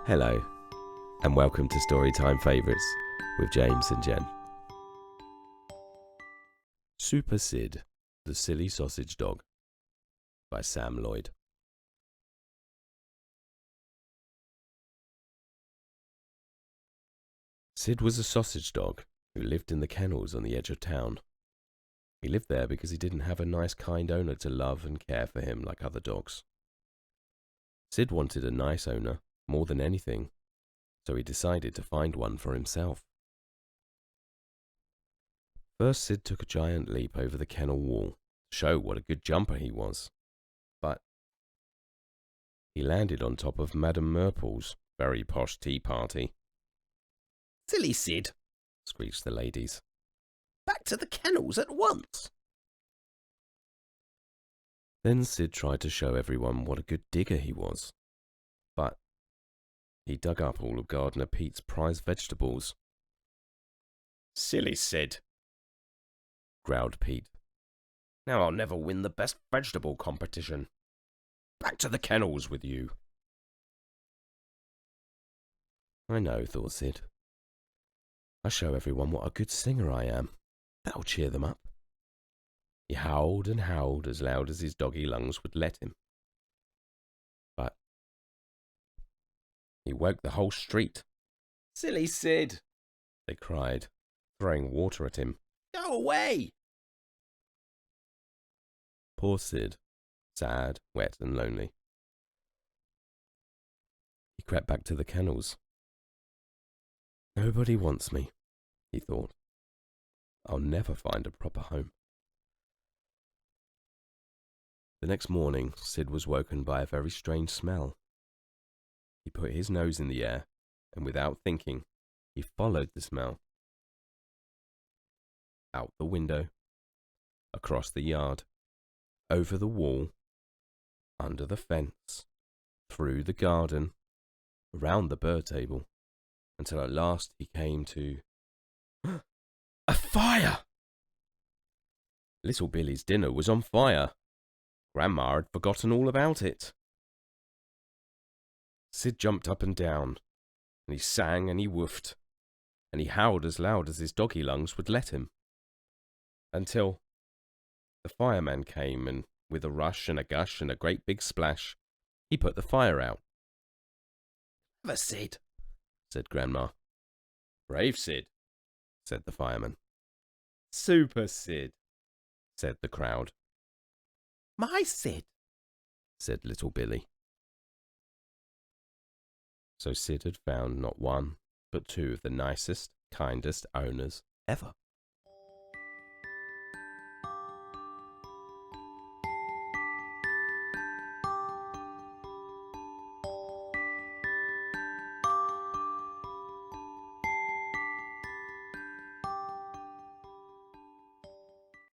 Hello, and welcome to Storytime Favourites with James and Jen. Super Sid, the Silly Sausage Dog by Sam Lloyd. Sid was a sausage dog who lived in the kennels on the edge of town. He lived there because he didn't have a nice, kind owner to love and care for him like other dogs. Sid wanted a nice owner more than anything, so he decided to find one for himself. First, Sid took a giant leap over the kennel wall to show what a good jumper he was. But he landed on top of Madame Murple's very posh tea party. "Silly Sid," screeched the ladies. "Back to the kennels at once." Then Sid tried to show everyone what a good digger he was. But he dug up all of Gardener Pete's prized vegetables. "Silly Sid," growled Pete. "Now I'll never win the best vegetable competition. Back to the kennels with you." I know, thought Sid. I'll show everyone what a good singer I am. That'll cheer them up. He howled and howled as loud as his doggy lungs would let him. But he woke the whole street. "Silly Sid," they cried, throwing water at him. "Go away." Poor Sid, sad, wet and lonely. He crept back to the kennels. Nobody wants me, he thought. I'll never find a proper home. The next morning, Sid was woken by a very strange smell. He put his nose in the air, and without thinking, he followed the smell. Out the window, across the yard, over the wall, under the fence, through the garden, around the bird table, until at last he came to a fire! Little Billy's dinner was on fire. Grandma had forgotten all about it. Sid jumped up and down, and he sang and he woofed, and he howled as loud as his doggy lungs would let him, until the fireman came, and with a rush and a gush and a great big splash, he put the fire out. "Clever Sid," said Grandma. "Brave Sid," said the fireman. "Super Sid," said the crowd. "My Sid," said little Billy. So Sid had found not one, but two of the nicest, kindest owners ever.